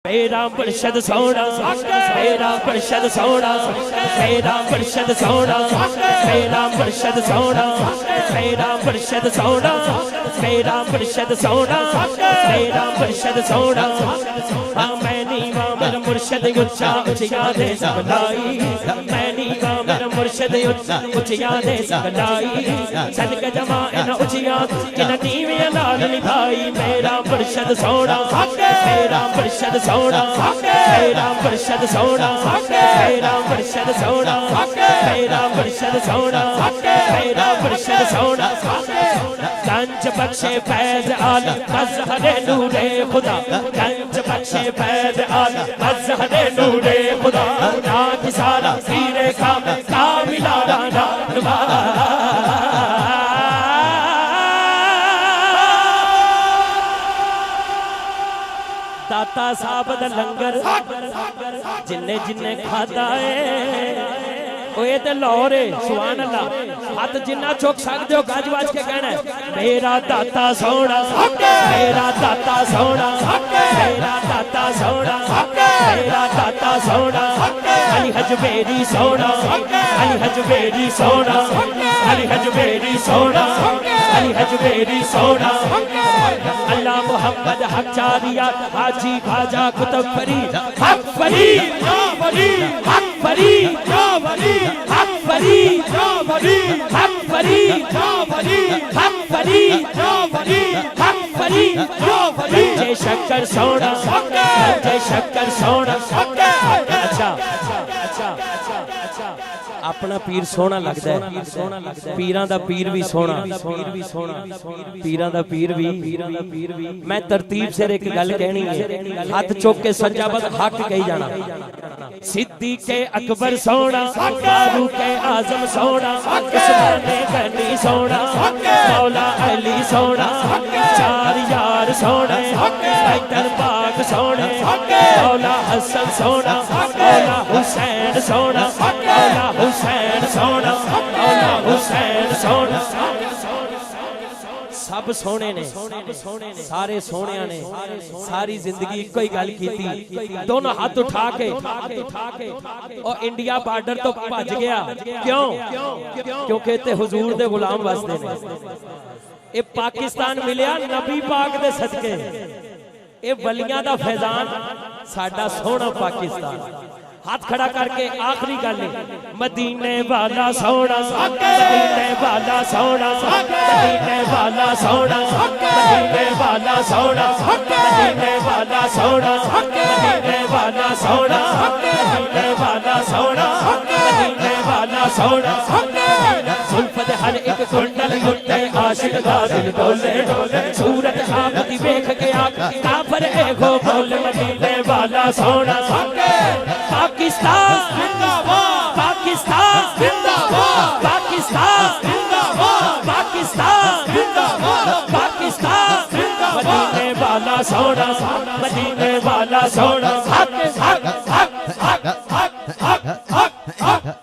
मेरा मुर्शद सोना, मेरा मुर्शद सोना, मेरा मुर्शद सोना, मेरा मुर्शद सोना, मेरा मुर्शद सोना, मेरा मुर्शद सोना, मेरा मुर्शद सोना। हाँ मैं नीवा मेरा मुर्शद उच्चा उचिया दे सबलाई, मैं नीवा मेरा मुर्शद उचिया दे सबलाई, सदक जमा इन उचिया कि नीवे लाल निभाई। मेरा मुर्शद सोना, मेरा मुर्शद सोना, मेरा मुर्शद सोना, मेरा मुर्शद सोना, मेरा मुर्शद सोना, मेरा मुर्शद सोना। गंज बख्शे फैज़ आला मज़हरे नूरे खुदा, गंज बख्शे फैज़ आला मज़हरे नूरे खुदा। नाथ सारा सीरे कामिला नुमा दाता साहब दा लंगर जिन्ने जिन्ने खाता है ओए ते लाहौरे सुभान अल्लाह। हाथ जिन्ना चुक सकते हो गज वज के कहना मेरा दाता सोना, मेरा दाता सोना, मेरा दाता सोना, मेरा दाता सोना। अली हजबेरी सोना, अली हजबेरी सोना, अली हजबेरी सोना, अली हजबेरी सोना। अल्लाह मोहम्मद हक चारिया हाजी खाजा कुतुब फरीद हक फरीद या फरीद हक फरीद या फरीद हक फरीद या फरीद हक फरीद या फरीद हक फरीद या फरीद हक फरीद या फरीद। जय शक्कर सोना, जय शक्कर सोना। अच्छा अपना पीर सोना लगता है, पीरां दा पीर भी सोना, पीरां दा पीर भी। मैं तरतीब से एक गल कहनी है, हाथ चुक के सज्जा बद हक कही जाना। सिद्दीक़े अकबर सोना, फारूक़े आज़म सोना, उस्माने गनी सोना, मौला अली सोना, चार यार सोने, हैदर बाग सोने, मौला हसन सोना, मौला हुसैन सोना, मौला हुसैन सोना, मौला हुसैन सोना। सब सोने ने, सारे सोनिया ने सारी जिंदगी इको ही गल की, दोनों हाथ उठा के और इंडिया बॉर्डर तो भज गया। क्यों? क्योंकि इत्थे हुजूर दे गुलाम वसदे ने। ये पाकिस्तान मिलिया नबी पाक दे सदके, ये वलियां दा फैजान साडा सोना पाकिस्तान। हाथ खड़ा करके आखिरी गल मदीने वाला सोना, मदीने वाला सोना, मदीने वाला सोना, मदीने वाला सोना, मदीने वाला सोना, मदीने वाला सोना, मदीने वाला सोना, मदीने वाला सोना। सुल्फत हर एक कुंडल लुटे आशिक दा दिल डोले, सूरत आप दी वेख के आख काफर एगो बोल। मदीने वाला सोना। पाकिस्तान जिंदाबाद, पाकिस्तान जिंदाबाद, पाकिस्तान जिंदाबाद, पाकिस्तान जिंदाबाद, पाकिस्तान जिंदाबाद। मदीने वाला सोना, मदीने वाला सोना। हक हक हक हक हक हक हक